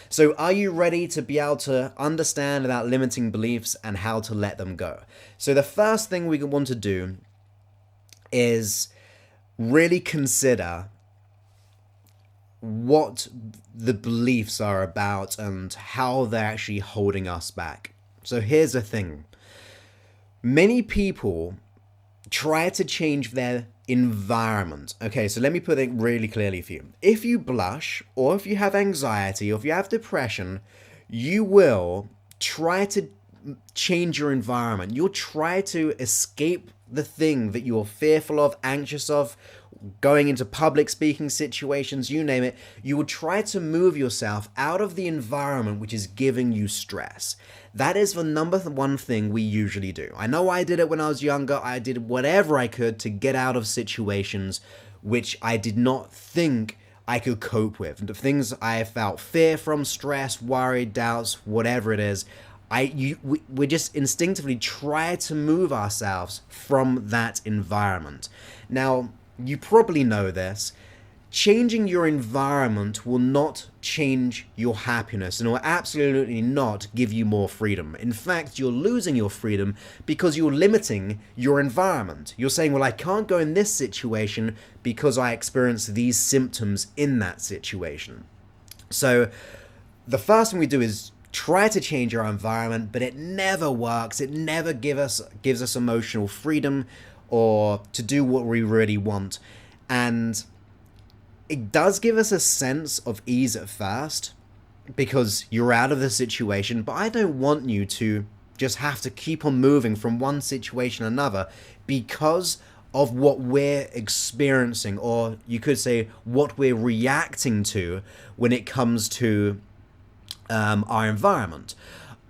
So are you ready to be able to understand about limiting beliefs and how to let them go? So the first thing we want to do is really consider what the beliefs are about and how they're actually holding us back. So here's the thing. Many people try to change their environment. Okay, so let me put it really clearly for you. If you blush, or if you have anxiety, or if you have depression, you will try to change your environment. You'll try to escape the thing that you're fearful of, anxious of, going into public speaking situations, you name it. You will try to move yourself out of the environment which is giving you stress. That is the number one thing we usually do. I know I did it when I was younger. I did whatever I could to get out of situations which I did not think I could cope with. The things I felt fear from, stress, worry, doubts, whatever it is, we just instinctively try to move ourselves from that environment. Now, you probably know this. Changing your environment will not change your happiness and will absolutely not give you more freedom. In fact, you're losing your freedom because you're limiting your environment. You're saying, well, I can't go in this situation because I experienced these symptoms in that situation. So the first thing we do is try to change our environment, but it never works. It never gives us emotional freedom or to do what we really want. And it does give us a sense of ease at first because you're out of the situation, but I don't want you to just have to keep on moving from one situation to another because of what we're experiencing, or you could say what we're reacting to when it comes to our environment.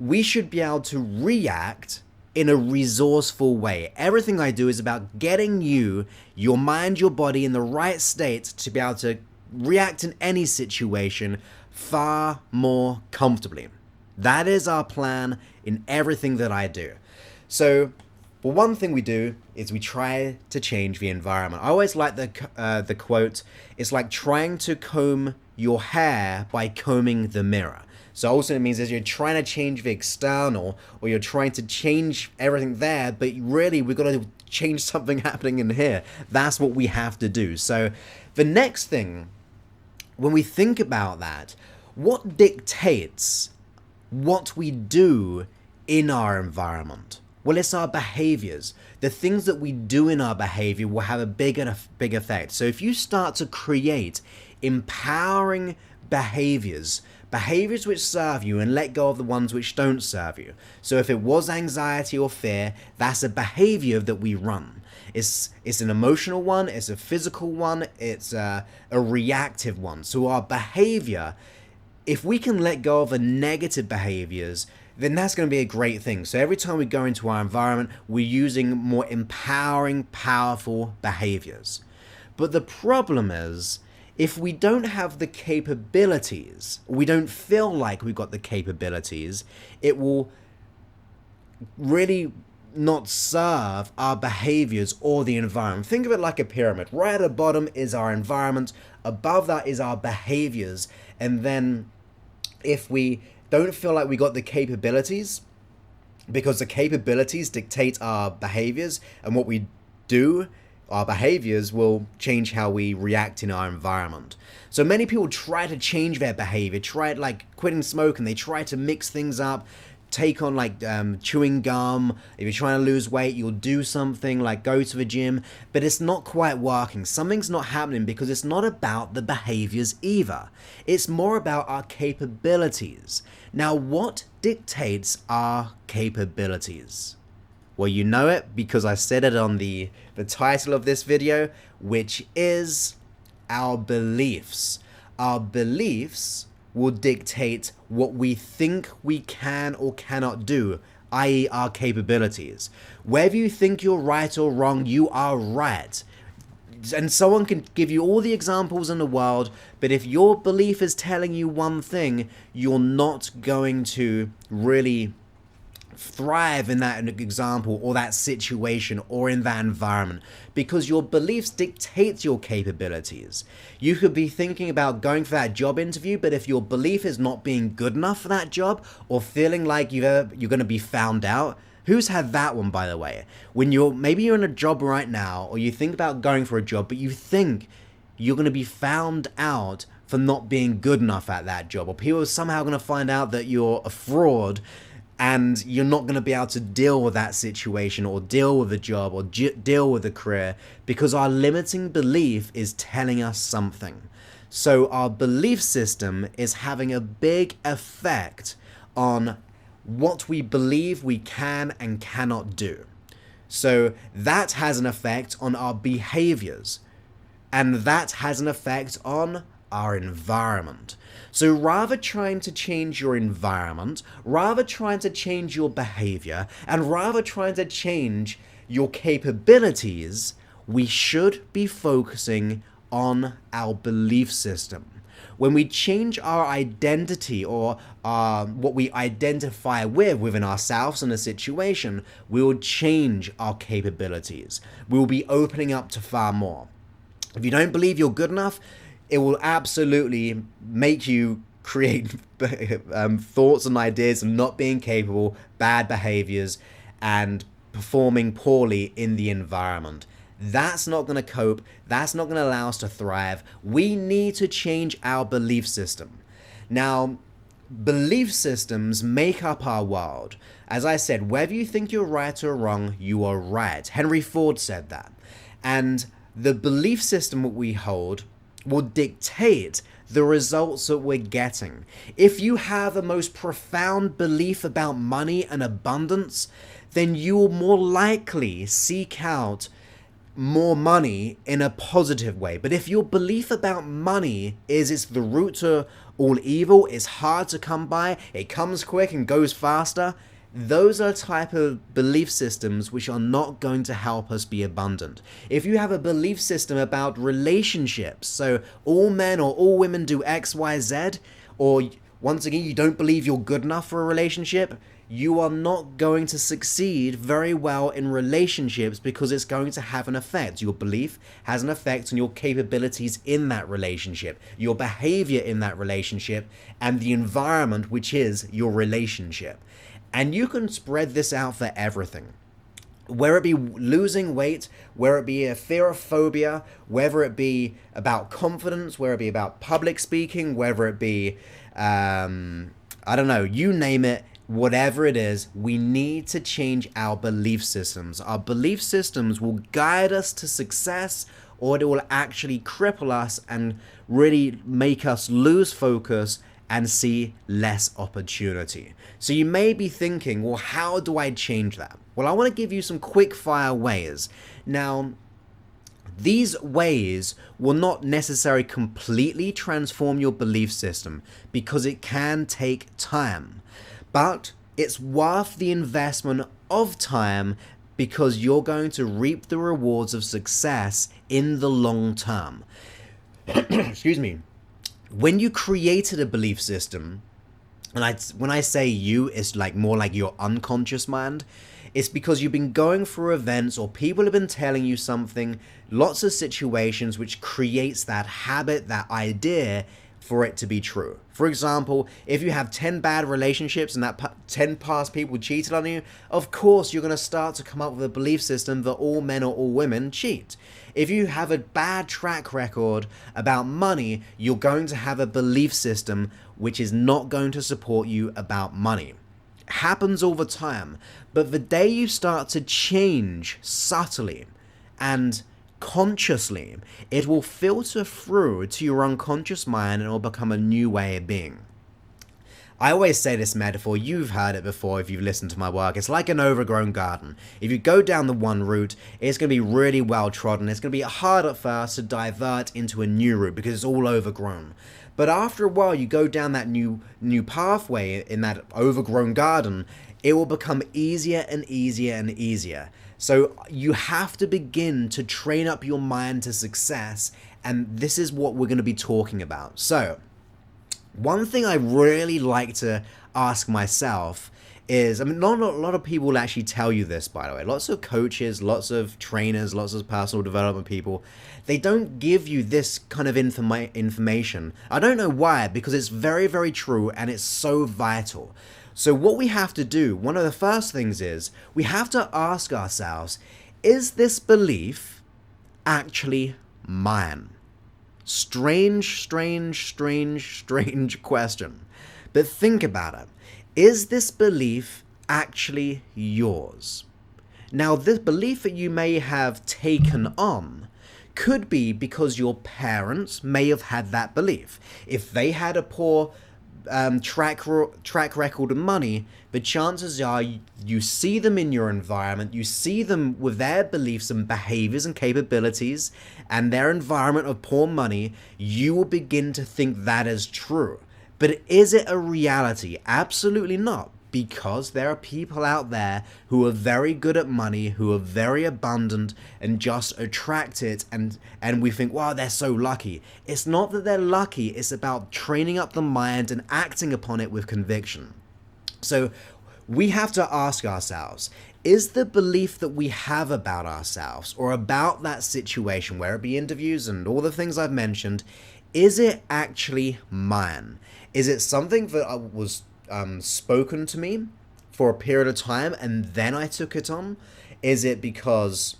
We should be able to react in a resourceful way. Everything I do is about getting you, your mind, your body in the right state to be able to react in any situation far more comfortably. That is our plan in everything that I do. So, well, one thing we do is we try to change the environment. I always like the quote, it's like trying to comb your hair by combing the mirror. So also it means is you're trying to change the external, or you're trying to change everything there, but really we've got to change something happening in here. That's what we have to do. So the next thing, when we think about that, what dictates what we do in our environment? Well, it's our behaviors. The things that we do in our behavior will have a big effect. So if you start to create empowering behaviors which serve you, and let go of the ones which don't serve you. So if it was anxiety or fear, that's a behavior that we run. It's an emotional one, it's a physical one, it's a reactive one. So our behavior, if we can let go of the negative behaviors, then that's going to be a great thing. So every time we go into our environment, we're using more empowering, powerful behaviors. But the problem is, if we don't have the capabilities, we don't feel like we've got the capabilities, it will really not serve our behaviors or the environment. Think of it like a pyramid. Right at the bottom is our environment, above that is our behaviors, and then if we don't feel like we got the capabilities, because the capabilities dictate our behaviors, and what we do, our behaviors will change how we react in our environment. So many people try to change their behavior, try like quitting smoking, they try to mix things up, take on like chewing gum. If you're trying to lose weight, you'll do something like go to the gym, but it's not quite working. Something's not happening because it's not about the behaviors either. It's more about our capabilities. Now, what dictates our capabilities? Well, you know it because I said it on the title of this video, which is our beliefs. Our beliefs will dictate what we think we can or cannot do, i.e. our capabilities. Whether you think you're right or wrong, you are right. And someone can give you all the examples in the world, but if your belief is telling you one thing, you're not going to really thrive in that example or that situation or in that environment, because your beliefs dictate your capabilities. You could be thinking about going for that job interview, but if your belief is not being good enough for that job, or feeling like you're going to be found out. Who's had that one, by the way? When maybe you're in a job right now, or you think about going for a job, but you think you're going to be found out for not being good enough at that job, or people are somehow going to find out that you're a fraud, and you're not going to be able to deal with that situation, or deal with the job, or deal with the career, because our limiting belief is telling us something. So our belief system is having a big effect on what we believe we can and cannot do. So that has an effect on our behaviors, and that has an effect on our environment. So rather trying to change your environment, rather trying to change your behavior, and rather trying to change your capabilities, we should be focusing on our belief system. When we change our identity, or what we identify with within ourselves in a situation, we will change our capabilities. We will be opening up to far more. If you don't believe you're good enough, it will absolutely make you create thoughts and ideas of not being capable, bad behaviors, and performing poorly in the environment. That's not going to cope. That's not going to allow us to thrive. We need to change our belief system. Now, belief systems make up our world. As I said, whether you think you're right or wrong, you are right. Henry Ford said that. And the belief system that we hold will dictate the results that we're getting. If you have a most profound belief about money and abundance, then you will more likely seek out more money in a positive way. But if your belief about money is it's the root to all evil, it's hard to come by, it comes quick and goes faster, those are type of belief systems which are not going to help us be abundant. If you have a belief system about relationships, so all men or all women do X, Y, Z, or once again, you don't believe you're good enough for a relationship, you are not going to succeed very well in relationships, because it's going to have an effect. Your belief has an effect on your capabilities in that relationship, your behavior in that relationship, and the environment which is your relationship. And you can spread this out for everything. Whether it be losing weight, whether it be a fear of phobia, whether it be about confidence, whether it be about public speaking, whether it be, I don't know, you name it, whatever it is, we need to change our belief systems. Our belief systems will guide us to success, or it will actually cripple us and really make us lose focus and see less opportunity. So you may be thinking, well, how do I change that? Well, I want to give you some quick fire ways. Now, these ways will not necessarily completely transform your belief system, because it can take time. But it's worth the investment of time, because you're going to reap the rewards of success in the long term. Excuse me. When you created a belief system, and when I say you, it's like more like your unconscious mind, it's because you've been going through events, or people have been telling you something, lots of situations which creates that habit, that idea for it to be true. For example, if you have 10 bad relationships and that 10 past people cheated on you, of course you're going to start to come up with a belief system that all men or all women cheat. If you have a bad track record about money, you're going to have a belief system which is not going to support you about money. It happens all the time. But the day you start to change subtly and consciously, it will filter through to your unconscious mind, and it will become a new way of being. I always say this metaphor, you've heard it before if you've listened to my work. It's like an overgrown garden. If you go down the one route, it's going to be really well trodden. It's going to be hard at first to divert into a new route because it's all overgrown. But after a while, you go down that new pathway in that overgrown garden, it will become easier and easier and easier. So you have to begin to train up your mind to success, and this is what we're going to be talking about. So one thing I really like to ask myself is, I mean, not a lot of people will actually tell you this, by the way. Lots of coaches, lots of trainers, lots of personal development people, they don't give you this kind of information. I don't know why, because it's very, very true and it's so vital. So what we have to do, one of the first things is, we have to ask ourselves, is this belief actually mine? Strange question. But think about it. Is this belief actually yours? Now, this belief that you may have taken on could be because your parents may have had that belief. If they had a poor track record of money, the chances are you see them in your environment, you see them with their beliefs and behaviors and capabilities and their environment of poor money, you will begin to think that is true. But is it a reality? Absolutely not. Because there are people out there who are very good at money, who are very abundant and just attract it, and we think, wow, they're so lucky. It's not that they're lucky, it's about training up the mind and acting upon it with conviction. So we have to ask ourselves, is the belief that we have about ourselves or about that situation, where it be interviews and all the things I've mentioned, is it actually mine? Is it something that was spoken to me for a period of time and then I took it on? Is it because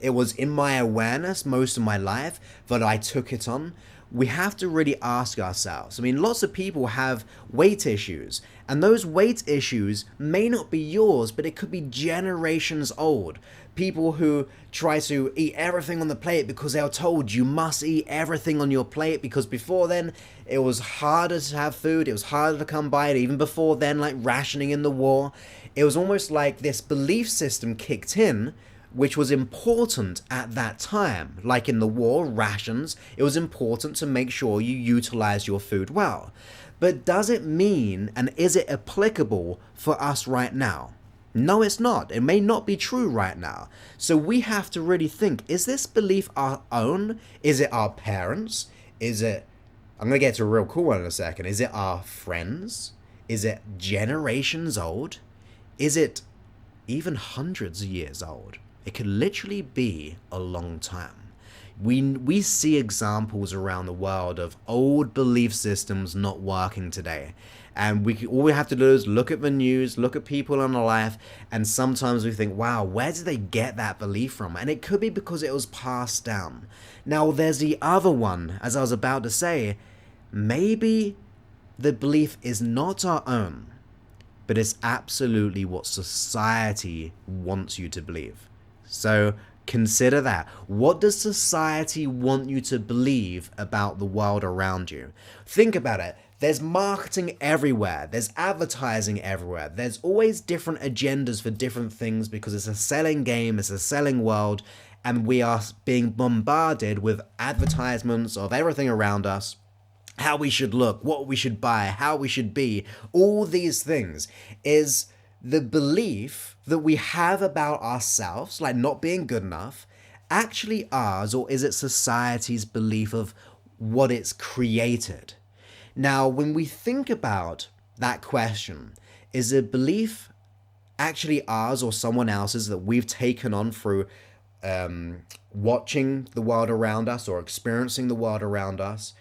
it was in my awareness most of my life that I took it on? We have to really ask ourselves. I mean, lots of people have weight issues, and those weight issues may not be yours, but it could be generations old. People who try to eat everything on the plate because they are told you must eat everything on your plate, because before then it was harder to have food, it was harder to come by it, even before then, like rationing in the war. It was almost like this belief system kicked in, which was important at that time. Like in the war, rations, it was important to make sure you utilize your food well. But does it mean, and is it applicable for us right now? No, it's not. It may not be true right now. So we have to really think, is this belief our own? Is it our parents? Is it, I'm going to get to a real cool one in a second. Is it our friends? Is it generations old? Is it even hundreds of years old? It could literally be a long time. We see examples around the world of old belief systems not working today. And all we have to do is look at the news, look at people in our life, and sometimes we think, wow, where did they get that belief from? And it could be because it was passed down. Now, there's the other one, as I was about to say, maybe the belief is not our own, but it's absolutely what society wants you to believe. So consider that. What does society want you to believe about the world around you? Think about it. There's marketing everywhere. There's advertising everywhere. There's always different agendas for different things because it's a selling game, it's a selling world, and we are being bombarded with advertisements of everything around us. How we should look, what we should buy, how we should be. All these things is the belief that we have about ourselves, like not being good enough, actually ours, or is it society's belief of what it's created? Now, when we think about that question, is a belief actually ours or someone else's that we've taken on through watching the world around us or experiencing the world around us?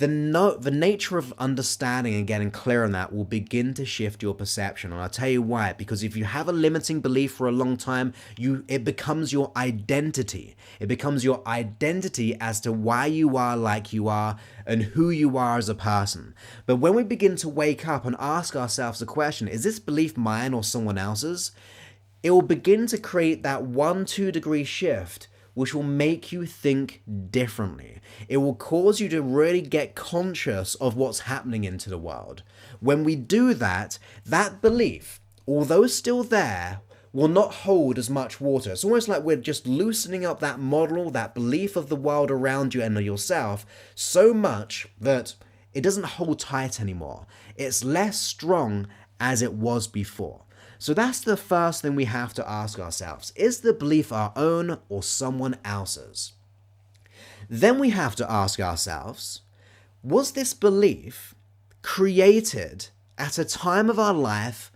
The nature of understanding and getting clear on that will begin to shift your perception. And I'll tell you why. Because if you have a limiting belief for a long time, it becomes your identity. It becomes your identity as to why you are like you are and who you are as a person. But when we begin to wake up and ask ourselves the question, is this belief mine or someone else's? It will begin to create that 1-2 degree shift, which will make you think differently. It will cause you to really get conscious of what's happening into the world. When we do that, that belief, although still there, will not hold as much water. It's almost like we're just loosening up that model, that belief of the world around you and of yourself so much that it doesn't hold tight anymore. It's less strong as it was before. So that's the first thing we have to ask ourselves. Is the belief our own or someone else's? Then we have to ask ourselves, was this belief created at a time of our life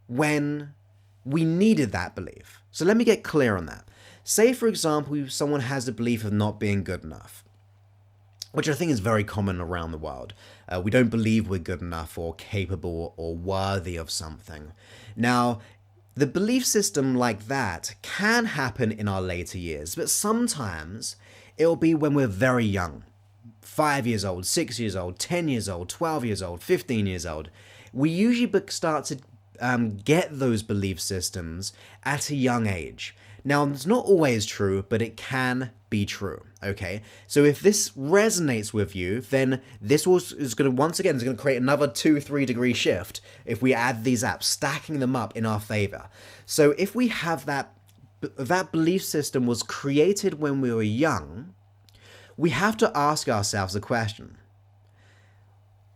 when we needed that belief. So let me get clear on that. Say, for example, someone has a belief of not being good enough, which I think is very common around the world. We don't believe we're good enough or capable or worthy of something. Now, the belief system like that can happen in our later years, but sometimes it'll be when we're very young. 5 years old, 6 years old, 10 years old, 12 years old, 15 years old. We usually start to get those belief systems at a young age. Now, it's not always true, but it can be true, okay? So if this resonates with you, then this is going to create another 2-3 degree shift if we add these apps, stacking them up in our favor. So if we have that belief system was created when we were young, we have to ask ourselves a question.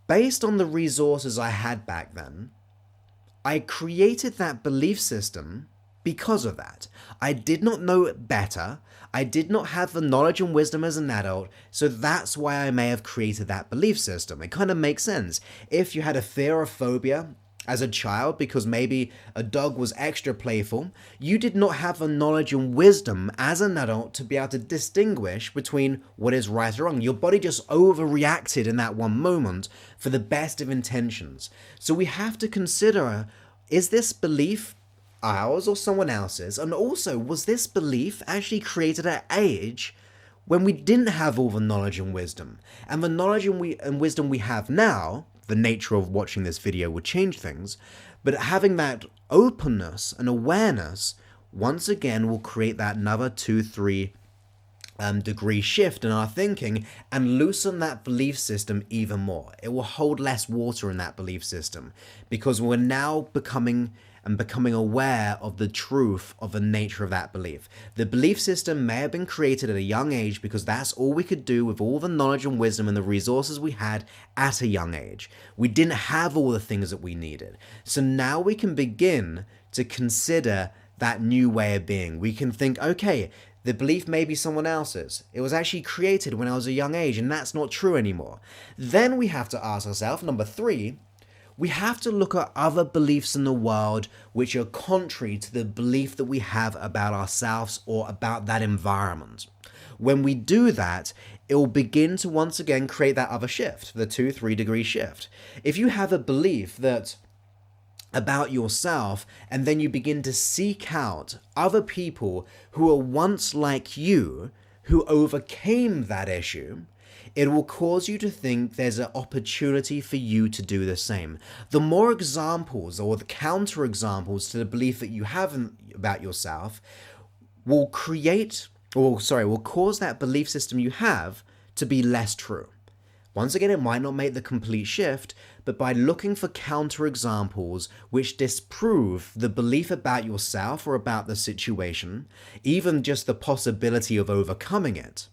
Based on the resources I had back then, I created that belief system because of that. I did not know it better. I did not have the knowledge and wisdom as an adult, so that's why I may have created that belief system. It kind of makes sense. If you had a fear or phobia as a child because maybe a dog was extra playful, you did not have the knowledge and wisdom as an adult to be able to distinguish between what is right or wrong. Your body just overreacted in that one moment for the best of intentions. So we have to consider, is this belief ours or someone else's? And also, was this belief actually created at an age when we didn't have all the knowledge and wisdom? And the knowledge and wisdom we have now, the nature of watching this video would change things, but having that openness and awareness, once again, will create that another 2-3 degree shift in our thinking and loosen that belief system even more. It will hold less water in that belief system because we're now becoming aware of the truth of the nature of that belief. The belief system may have been created at a young age because that's all we could do with all the knowledge and wisdom and the resources we had at a young age. We didn't have all the things that we needed. So now we can begin to consider that new way of being. We can think, okay, the belief may be someone else's. It was actually created when I was a young age, and that's not true anymore. Then we have to ask ourselves, number 3, we have to look at other beliefs in the world which are contrary to the belief that we have about ourselves or about that environment. When we do that, it will begin to once again create that other shift, the 2-3 degree shift. If you have a belief that about yourself, and then you begin to seek out other people who are once like you, who overcame that issue, it will cause you to think there's an opportunity for you to do the same. The more examples or the counter examples to the belief that you have about yourself will cause that belief system you have to be less true. Once again, it might not make the complete shift, but by looking for counterexamples which disprove the belief about yourself or about the situation, even just the possibility of overcoming it.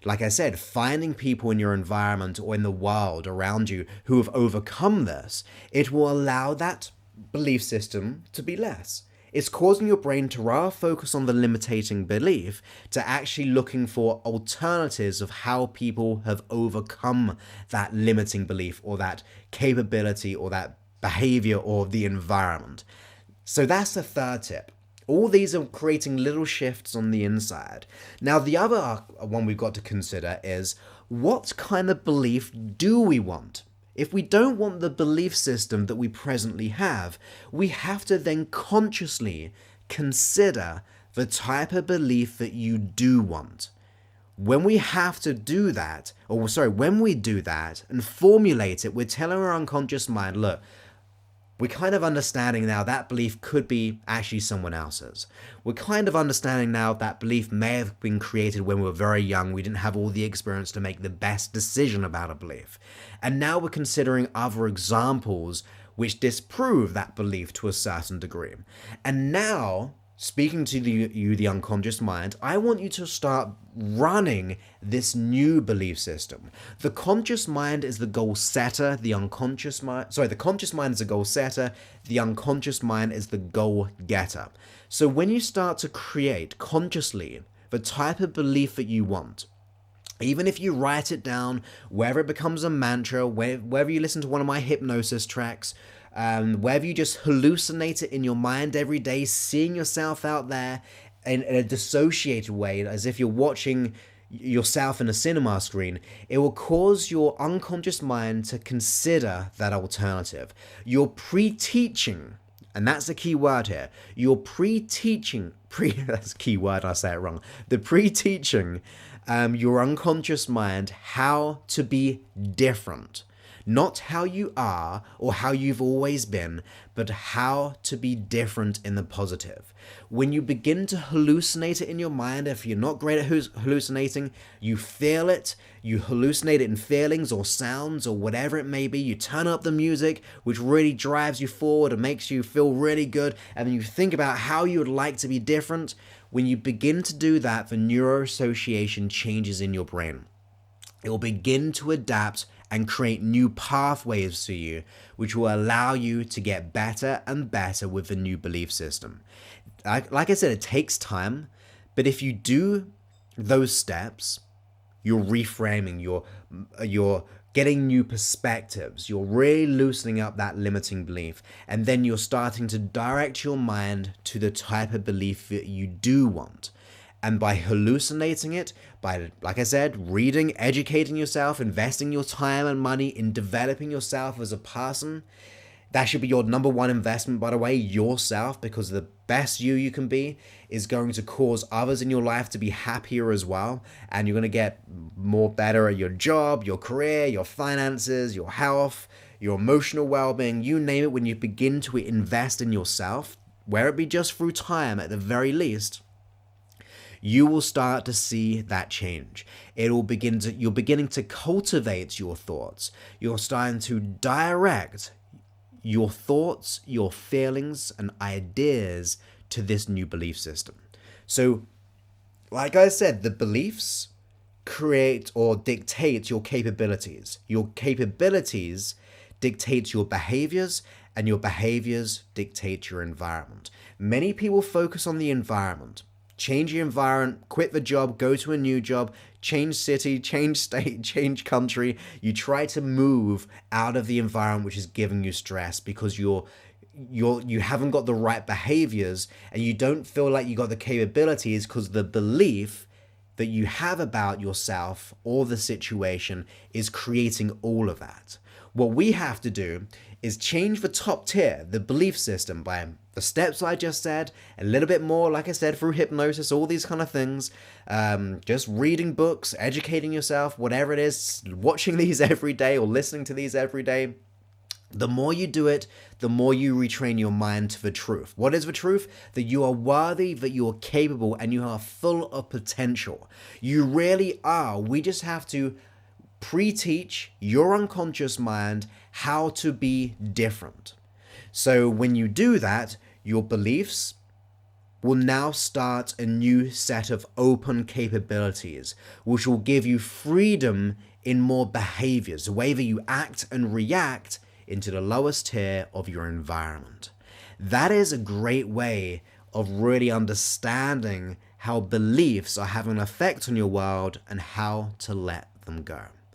Like I said, finding people in your environment or in the world around you who have overcome this, it will allow that belief system to be less. It's causing your brain to rather focus on the limiting belief to actually looking for alternatives of how people have overcome that limiting belief or that capability or that behavior or the environment. So that's the third tip. All these are creating little shifts on the inside. Now, the other one we've got to consider is, what kind of belief do we want? If we don't want the belief system that we presently have, we have to then consciously consider the type of belief that you do want. When we do that and formulate it, we're telling our unconscious mind, look, we're kind of understanding now that belief could be actually someone else's. We're kind of understanding now that belief may have been created when we were very young. We didn't have all the experience to make the best decision about a belief. And now we're considering other examples which disprove that belief to a certain degree. And now, speaking to the unconscious mind, I want you to start running this new belief system. The conscious mind is the goal setter, the conscious mind is the goal setter, the unconscious mind is the goal getter. So when you start to create consciously the type of belief that you want, Even if you write it down, whether it becomes a mantra, whether you listen to one of my hypnosis tracks, whether you just hallucinate it in your mind every day, seeing yourself out there in a dissociated way, as if you're watching yourself in a cinema screen, it will cause your unconscious mind to consider that alternative. You're pre-teaching, and that's the key word here. You're pre-teaching, that's a key word, I say it wrong. The pre-teaching your unconscious mind how to be different. Not how you are or how you've always been, but how to be different in the positive. When you begin to hallucinate it in your mind, if you're not great at hallucinating, you feel it, you hallucinate it in feelings or sounds or whatever it may be, you turn up the music, which really drives you forward and makes you feel really good, and then you think about how you would like to be different. When you begin to do that, the neuroassociation changes in your brain. It will begin to adapt and create new pathways for you, which will allow you to get better and better with the new belief system. Like I said, it takes time, but if you do those steps, you're reframing, you're getting new perspectives, you're really loosening up that limiting belief, and then you're starting to direct your mind to the type of belief that you do want. And by hallucinating it, by, like I said, reading, educating yourself, investing your time and money in developing yourself as a person, that should be your number one investment, by the way, yourself, because the best you can be is going to cause others in your life to be happier as well. And you're going to get more better at your job, your career, your finances, your health, your emotional well-being, you name it. When you begin to invest in yourself, whether it be just through time at the very least, you will start to see that change. You're beginning to cultivate your thoughts. You're starting to direct your thoughts, your feelings, and ideas to this new belief system. So, like I said, the beliefs create or dictate your capabilities. Your capabilities dictate your behaviors, and your behaviors dictate your environment. Many people focus on the environment. Change your environment, quit the job, go to a new job, change city, change state, change country. You try to move out of the environment which is giving you stress because you haven't got the right behaviors, and you don't feel like you got the capabilities because the belief that you have about yourself or the situation is creating all of that. What we have to do is change the top tier, the belief system, by the steps I just said, a little bit more, like I said, through hypnosis, all these kind of things, just reading books, educating yourself, whatever it is, watching these every day or listening to these every day. The more you do it, the more you retrain your mind to the truth. What is the truth? That you are worthy, that you are capable, and you are full of potential. You really are. We just have to pre-teach your unconscious mind how to be different. So when you do that, your beliefs will now start a new set of open capabilities, which will give you freedom in more behaviors, the way that you act and react into the lowest tier of your environment. That is a great way of really understanding how beliefs are having an effect on your world and how to let them go.